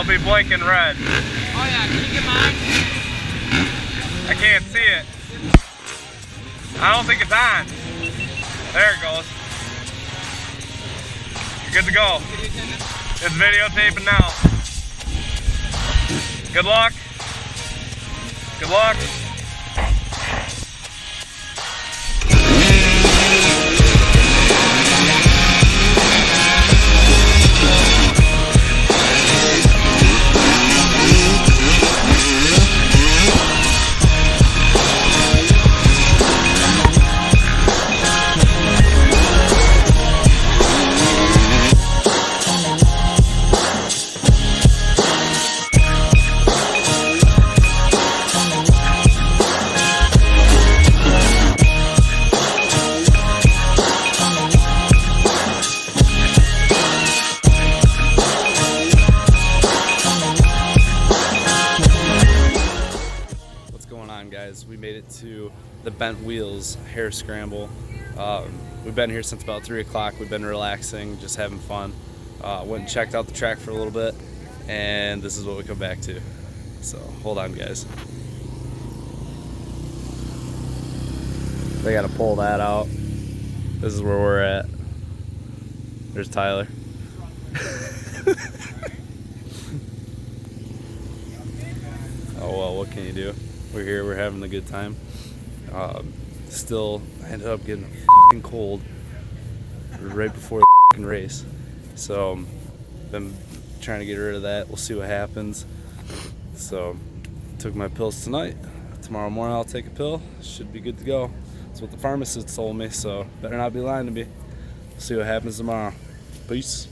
It'll be blinking red. Oh yeah, can you get mine? I can't see it. I don't think it's on. There it goes. You're good to go. It's videotaping now. Good luck. Good luck. Guys, we made it to the Bent Wheels Hare Scramble. We've been here since about 3 o'clock. We've been relaxing, just having fun. Went and checked out the track for a little bit, and this is what we come back to. So hold on, guys. They got to pull that out. This is where we're at. There's Tyler. Oh well, what can you do? We're here, we're having a good time. Still, I ended up getting fucking cold right before the fucking race. So, been trying to get rid of that. We'll see what happens. So, took my pills tonight. Tomorrow morning I'll take a pill. Should be good to go. That's what the pharmacist told me, so better not be lying to me. We'll see what happens tomorrow. Peace.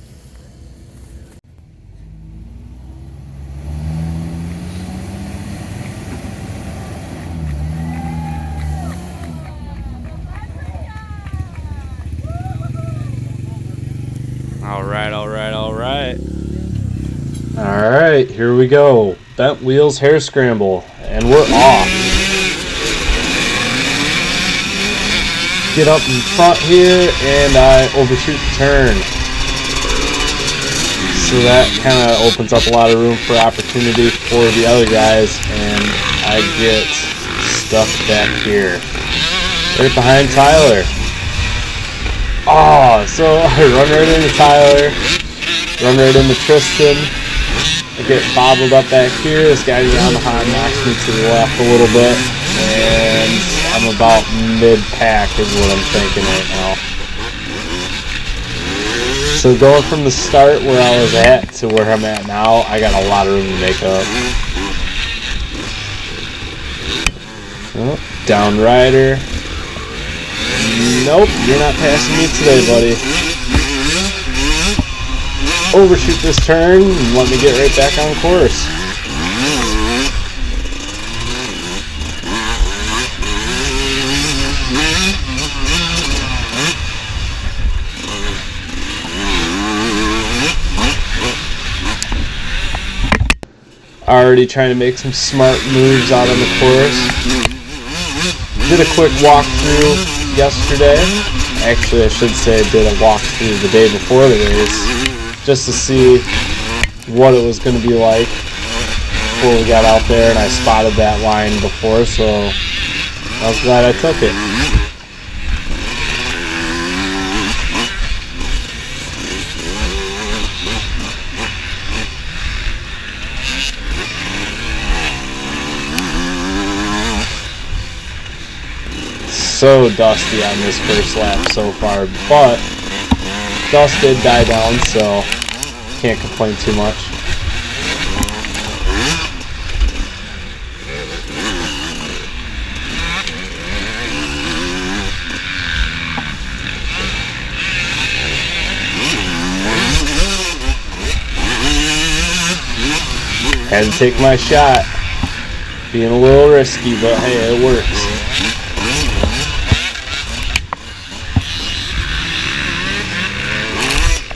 Alright, here we go. Bent Wheels Hare Scramble, and we're off. Get up in front here, and I overshoot the turn. So that kind of opens up a lot of room for opportunity for the other guys, and I get stuck back here. Right behind Tyler. Oh, so I run right into Tyler, run right into Tristan. I get bobbled up back here. This guy Yamaha knocks me to the left a little bit, and I'm about mid-pack is what I'm thinking right now. So going from the start where I was at to where I'm at now, I got a lot of room to make up. Oh, down rider. Nope, you're not passing me today, buddy. Overshoot this turn and let me get right back on course. Already trying to make some smart moves out on the course. Did a quick walkthrough yesterday. Actually, I should say I did a walkthrough the day before the race, just to see what it was going to be like before we got out there, and I spotted that line before, so I was glad I took it. So dusty on this first lap so far, but dust did die down, so can't complain too much. Had to take my shot. Being a little risky, but hey, it works.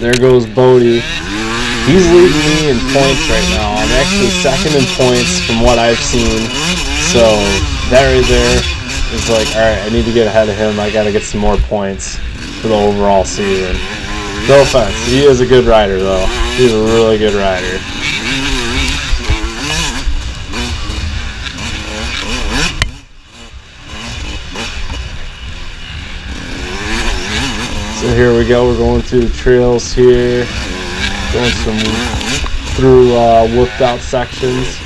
There goes Bodie. He's leading me in points right now. I'm actually second in points from what I've seen. So that right there is like, alright, I need to get ahead of him. I gotta get some more points for the overall season. No offense. He is a good rider though. He's a really good rider. we go. We're going through the trails here. Going through whooped out sections.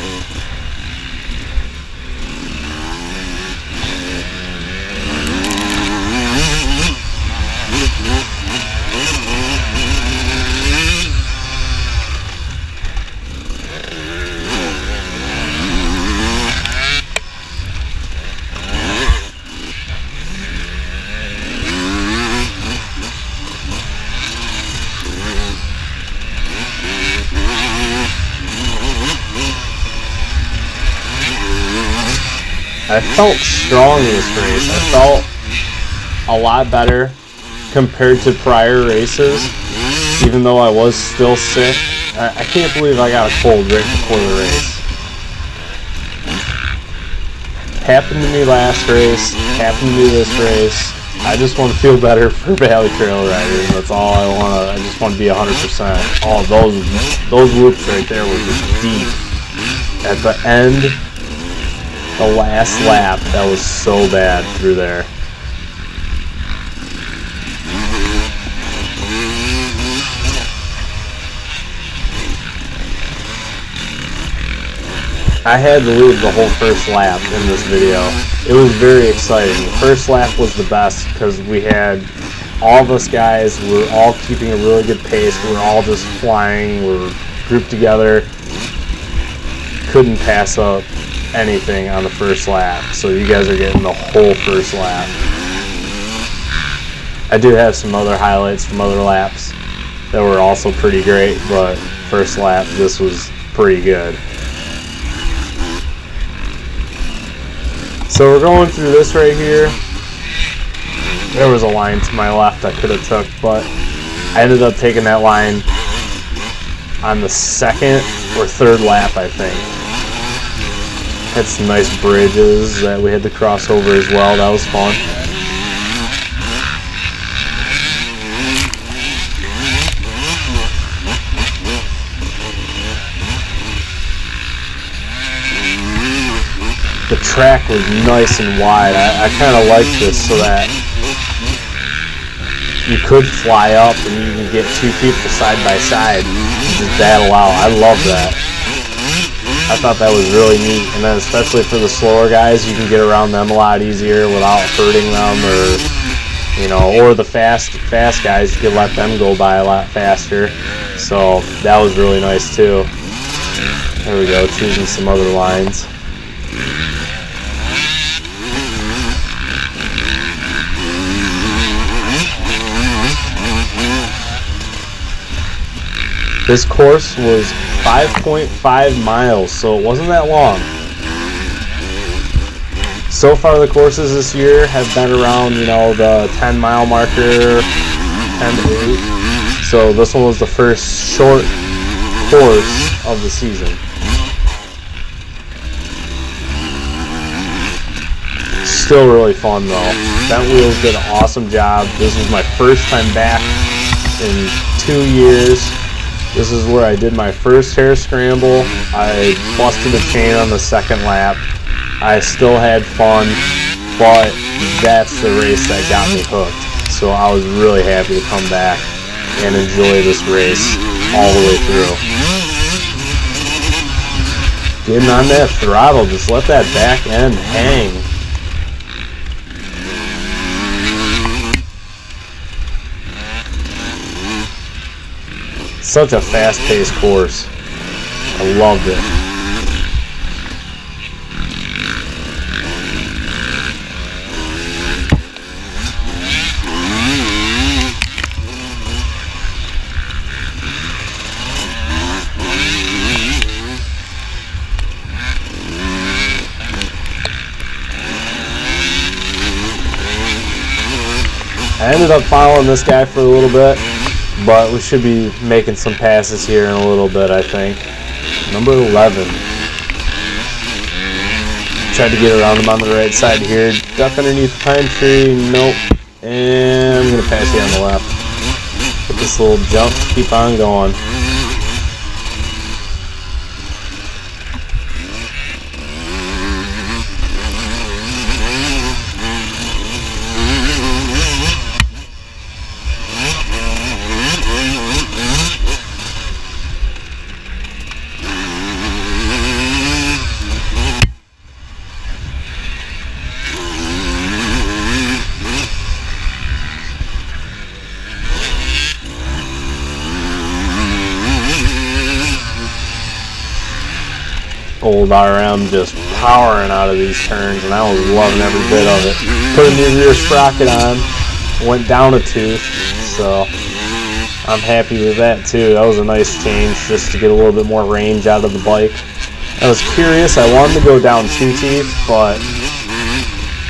I felt strong in this race. I felt a lot better compared to prior races, even though I was still sick. I can't believe I got a cold right before the race. Happened to me last race, happened to me this race. I just want to feel better for Valley Trail riders. That's all I want. I just want to be 100%. Oh, those whoops right there were just deep. At the end, the last lap, that was so bad through there. I had to leave the whole first lap in this video. It was very exciting. The first lap was the best because we had all of us guys, we were all keeping a really good pace. We were all just flying. We were grouped together. Couldn't pass up anything on the first lap, so you guys are getting the whole first lap. I do have some other highlights from other laps that were also pretty great, but first lap, this was pretty good. So we're going through this right here. There was a line to my left I could have took, but I ended up taking that line on the second or third lap, I think. Had some nice bridges that we had to cross over as well. That was fun. The track was nice and wide. I kind of like this so that you could fly up and you can get two people side by side and just battle out. I love that. I thought that was really neat, and then especially for the slower guys, you can get around them a lot easier without hurting them, or the fast guys, you can let them go by a lot faster. So that was really nice too. There we go, choosing some other lines. This course was 5.5 miles, so it wasn't that long. So far the courses this year have been around, the 10-mile marker, 10 to 8. So this one was the first short course of the season. Still really fun though. Bent Wheels did an awesome job. This was my first time back in 2 years. This is where I did my first Hare Scramble. I busted a chain on the second lap. I still had fun, but that's the race that got me hooked. So I was really happy to come back and enjoy this race all the way through. Getting on that throttle, just let that back end hang. Such a fast-paced course. I loved it. I ended up following this guy for a little bit, but we should be making some passes here in a little bit, I think. Number 11. Tried to get around him on the right side here. Duck underneath the pine tree. Nope. And I'm going to pass you on the left. Get this little jump. Keep on going. old RM just powering out of these turns, and I was loving every bit of it. Put a new rear sprocket on, went down a tooth, so I'm happy with that too. That was a nice change just to get a little bit more range out of the bike. I was curious, I wanted to go down 2 teeth, but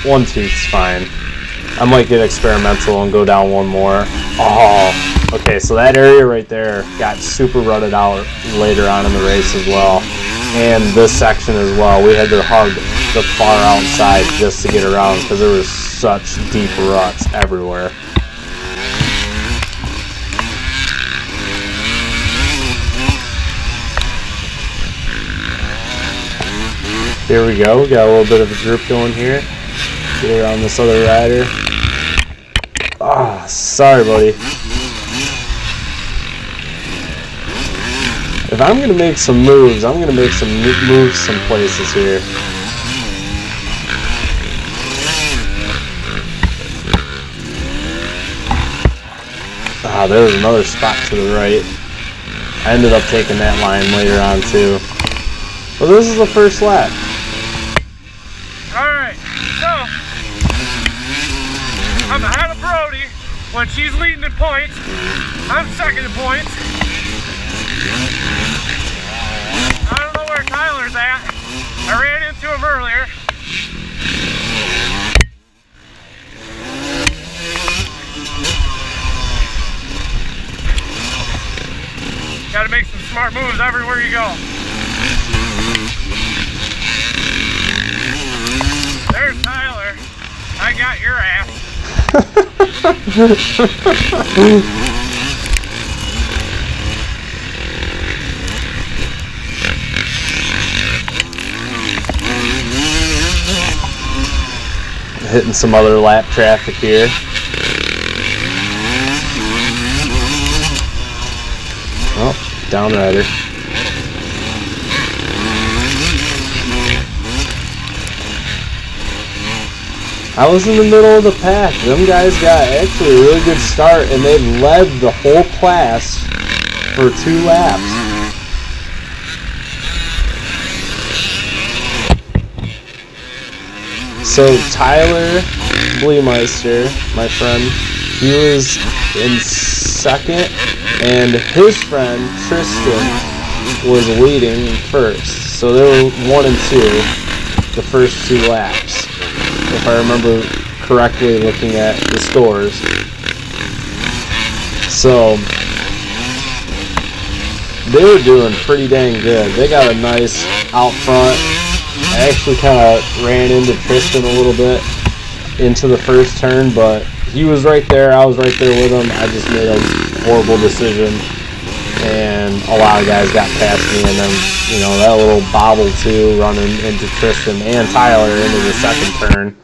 1 tooth's fine. I might get experimental and go down 1 more. Oh, okay, so that area right there got super rutted out later on in the race as well. And this section as well. We had to hug the far outside just to get around because there was such deep ruts everywhere. Here we go. We got a little bit of a group going here. Get around this other rider. Ah, sorry, buddy. If I'm going to make some moves, I'm going to make some moves some places here. Ah, there was another spot to the right. I ended up taking that line later on too. Well, this is the first lap. Alright, so I'm ahead of Brody when she's leading in points. I'm second in points. I don't know where Tyler's at. I ran into him earlier. Gotta make some smart moves everywhere you go. There's Tyler. I got your ass. Hitting some other lap traffic here. Oh, down rider. I was in the middle of the pack. Them guys got actually a really good start, and they led the whole class for 2 laps. So Tyler Bleemeister, my friend, he was in second, and his friend Tristan was leading in first. So they were 1 and 2 the first 2 laps, if I remember correctly looking at the scores. So they were doing pretty dang good. They got a nice out front. I actually kind of ran into Tristan a little bit into the first turn, but he was right there. I was right there with him. I just made a horrible decision, and a lot of guys got past me, and then, you know, that little bobble too, running into Tristan and Tyler into the second turn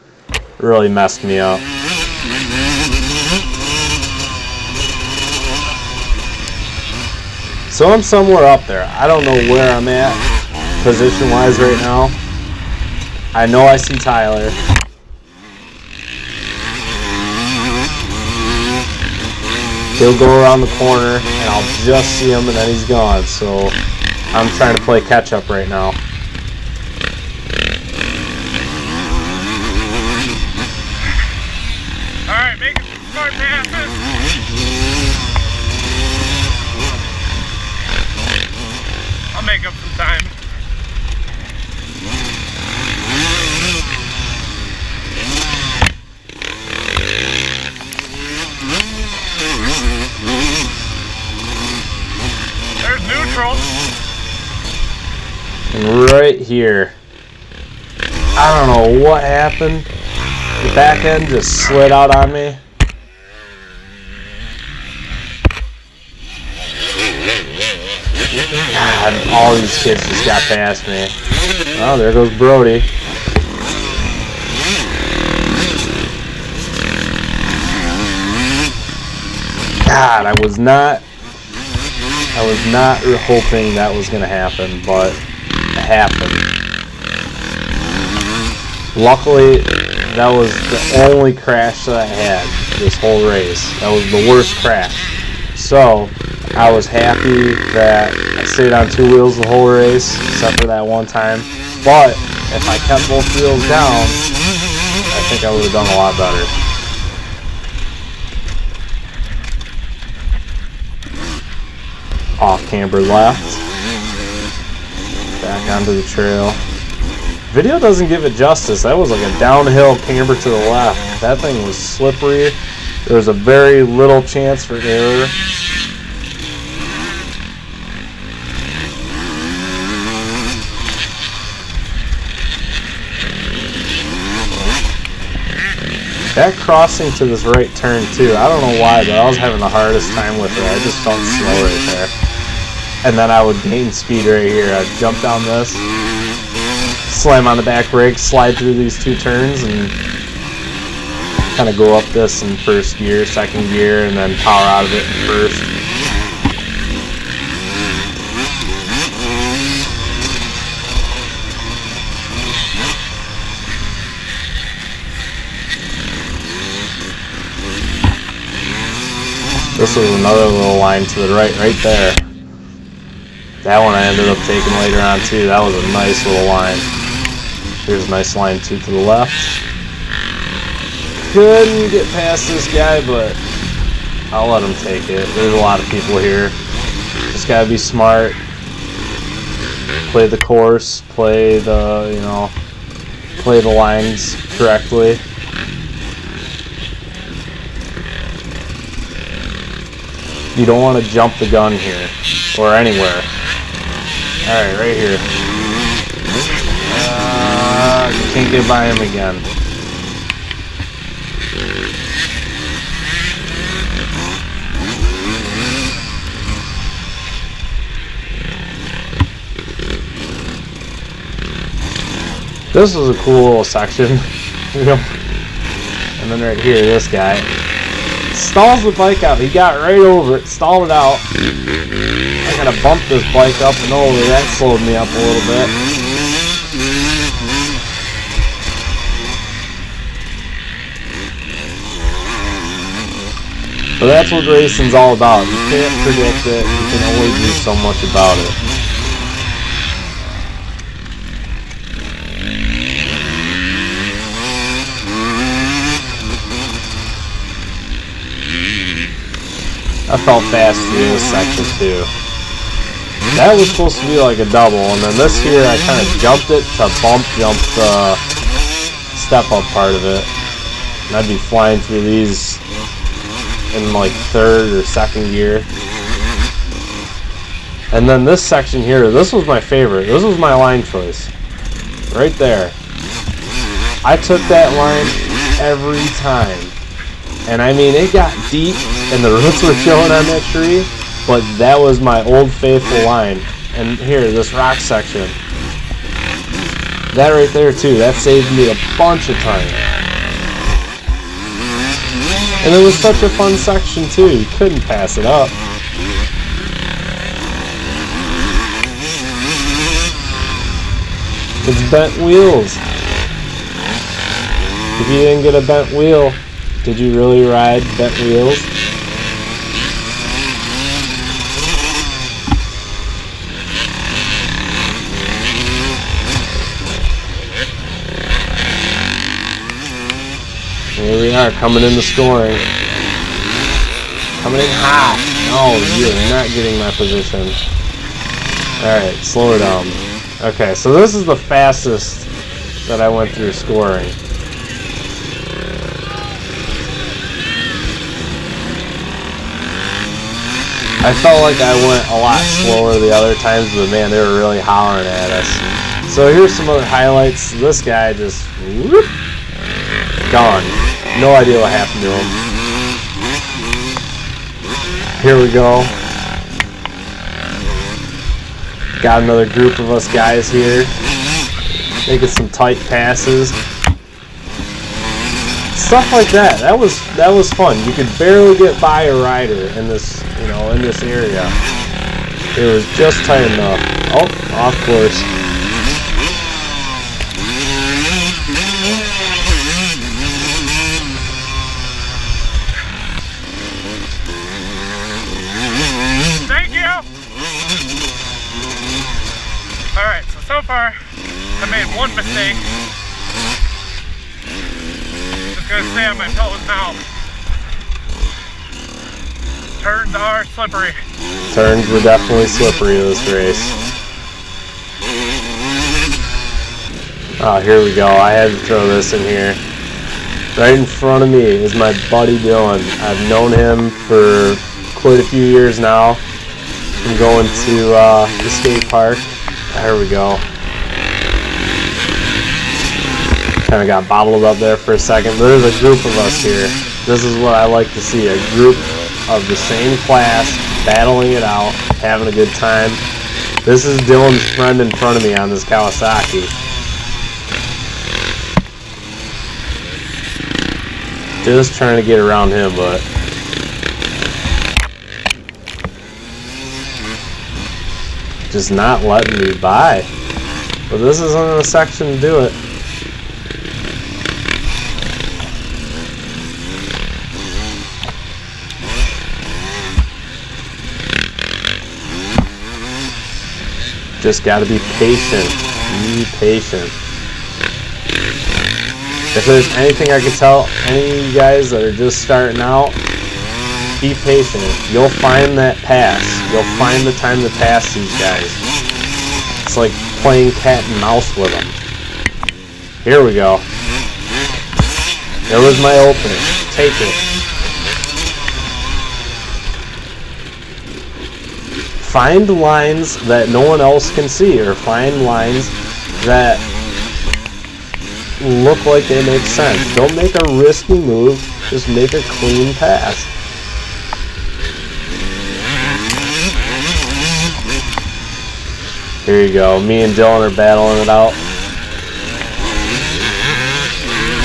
really messed me up. So I'm somewhere up there. I don't know where I'm at position-wise right now. I know I see Tyler. He'll go around the corner, and I'll just see him, and then he's gone. So I'm trying to play catch-up right now. All right, making some smart passes. I'll make up some time. There's neutral. And right here, I don't know what happened. The back end just slid out on me. God, all these kids just got past me. Oh, there goes Brody. God, I was not hoping that was gonna happen, but it happened. Luckily, that was the only crash that I had this whole race. That was the worst crash. So I was happy that I stayed on 2 wheels the whole race, except for that one time. But if I kept both wheels down, I think I would have done a lot better. Off camber left. Back onto the trail. Video doesn't give it justice. That was like a downhill camber to the left. That thing was slippery. There was a very little chance for error. That crossing to this right turn too, I don't know why, but I was having the hardest time with it. I just felt slow right there. And then I would gain speed right here. I'd jump down this, slam on the back brake, slide through these 2 turns, and kind of go up this in first gear, second gear, and then power out of it in first. This was another little line to the right there. That one I ended up taking later on too. That was a nice little line. Here's a nice line too to the left. Couldn't get past this guy, but I'll let him take it. There's a lot of people here. Just gotta be smart. Play the course, play the, play the lines correctly. You don't want to jump the gun here, or anywhere. Alright, right here. You can't get by him again. This was a cool little section. And then right here, this guy stalls the bike out. He got right over it, stalled it out. I gotta bump this bike up and over. That slowed me up a little bit. But that's what racing's all about. You can't predict it. You can only do so much about it. I felt fast through this section too. That was supposed to be like a double, and then this here I kind of jumped it to bump jump the step up part of it. And I'd be flying through these in like third or second gear. And then this section here, this was my favorite. This was my line choice. Right there. I took that line every time. And I mean, it got deep and the roots were showing on that tree, but that was my old faithful line. And here, this rock section. That right there too, that saved me a bunch of time. And it was such a fun section too, you couldn't pass it up. It's bent wheels. If you didn't get a bent wheel, did you really ride bent wheels? Here we are, coming in the scoring. Coming in hot. No, you're not getting my position. Alright, slow her down. Okay, so this is the fastest that I went through scoring. I felt like I went a lot slower the other times, but man, they were really hollering at us. So here's some other highlights. This guy just whoop, gone. No idea what happened to him. Here we go. Got another group of us guys here, making some tight passes. Stuff like that. That was fun. You could barely get by a rider in this, in this area. It was just tight enough. Oh, off course. Thank you. far, I made one mistake. Just gonna stay on my toes now. Turns are slippery. Turns were definitely slippery this race. Oh, here we go. I had to throw this in here. Right in front of me is my buddy Dylan. I've known him for quite a few years now. I'm going to the skate park. There we go. Kind of got bottled up there for a second. But there's a group of us here. This is what I like to see. A group of the same class battling it out, having a good time. This is Dylan's friend in front of me on this Kawasaki. Just trying to get around him, but just not letting me by. But this isn't a section to do it. Just gotta be patient. Be patient. If there's anything I could tell any of you guys that are just starting out, be patient. You'll find that pass. You'll find the time to pass these guys. It's like playing cat and mouse with them. Here we go. There was my opening. Take it. Find lines that no one else can see, or find lines that look like they make sense. Don't make a risky move, just make a clean pass. Here you go. Me and Dylan are battling it out.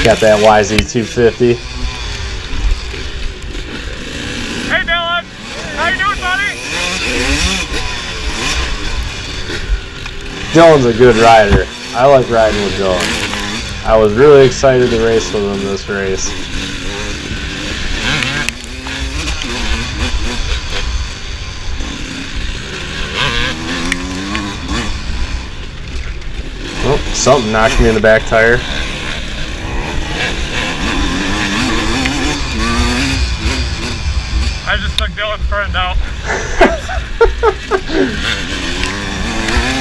Got that YZ250. Hey Dylan! How you doing, buddy? Dylan's a good rider. I like riding with Dylan. I was really excited to race with him this race. Oh, something knocked me in the back tire. I just took Dylan's friend out.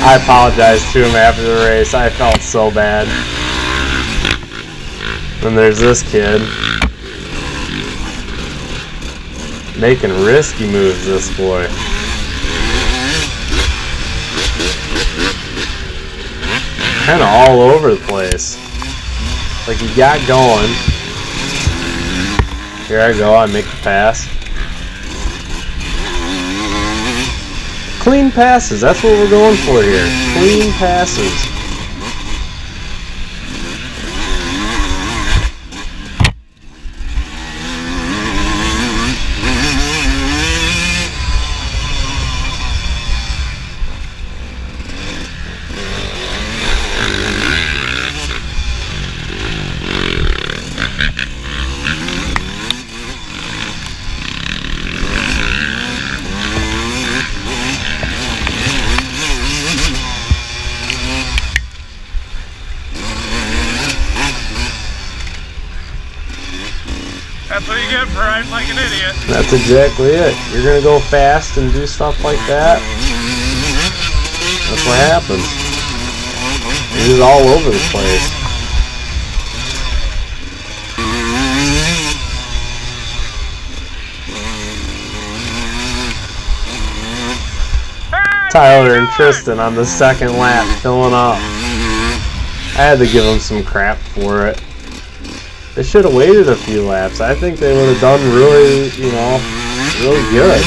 I apologized to him after the race. I felt so bad. And there's this kid making risky moves, this boy. Kind of all over the place. Like he got going. Here I go, I make the pass. Clean passes, that's what we're going for here. Clean passes. That's what you get for riding like an idiot. That's exactly it. You're gonna go fast and do stuff like that. That's what happens. You're just all over the place. Tyler and Tristan on the second lap filling up. I had to give them some crap for it. They should have waited a few laps. I think they would have done really, really good.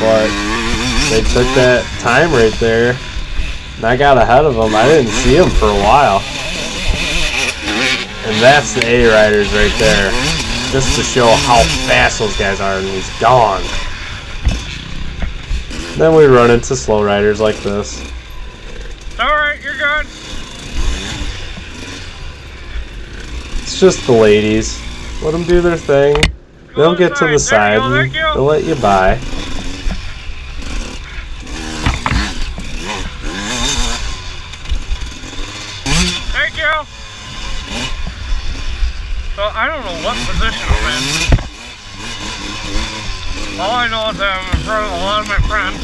But they took that time right there, and I got ahead of them. I didn't see them for a while. And that's the A-Riders right there, just to show how fast those guys are, and he's gone. Then we run into slow riders like this. Alright, you're good. It's just the ladies. Let them do their thing. They'll get to the side and they'll let you by. you. So I don't know what position I'm in. All I know is that I'm in front of a lot of my friends.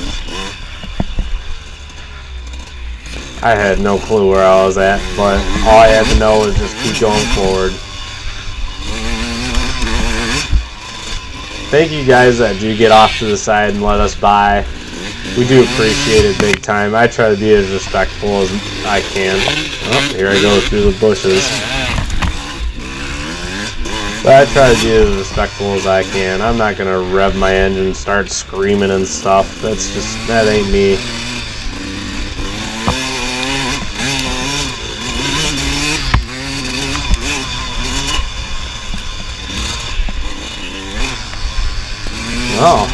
I had no clue where I was at, but all I had to know was just keep going forward. Thank you guys that do get off to the side and let us by. We do appreciate it big time. I try to be as respectful as I can. Oh, here I go through the bushes. But I try to be as respectful as I can. I'm not gonna rev my engine and start screaming and stuff. That ain't me. Oh,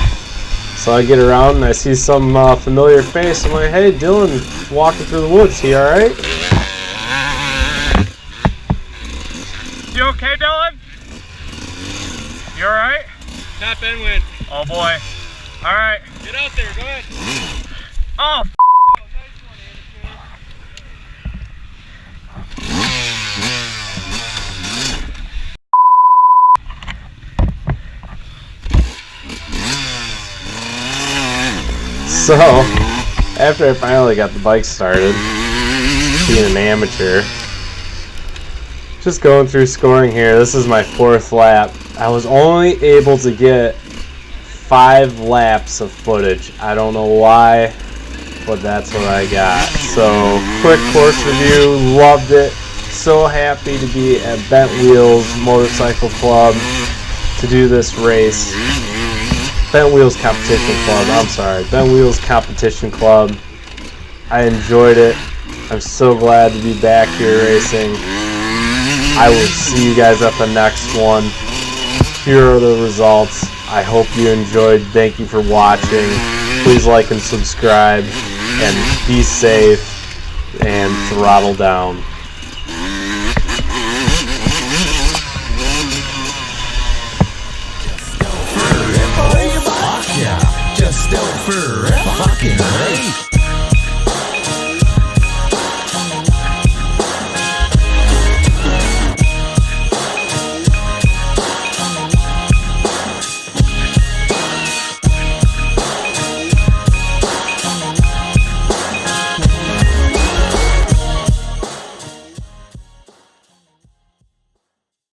so I get around and I see some familiar face. I'm like, hey, Dylan, walking through the woods. He all right? You okay, Dylan? You all right? Top end wind. Oh boy. All right. Get out there. Go ahead. Oh. So, after I finally got the bike started, being an amateur, just going through scoring here. This is my 4th lap. I was only able to get 5 laps of footage. I don't know why, but that's what I got. So, quick course review. Loved it. So happy to be at Bent Wheels Motorcycle Club to do this race. Bent Wheels Competition Club, I'm sorry. Bent Wheels Competition Club. I enjoyed it. I'm so glad to be back here racing. I will see you guys at the next one. Here are the results. I hope you enjoyed. Thank you for watching. Please like and subscribe. And be safe and throttle down. Just don't for fucking race.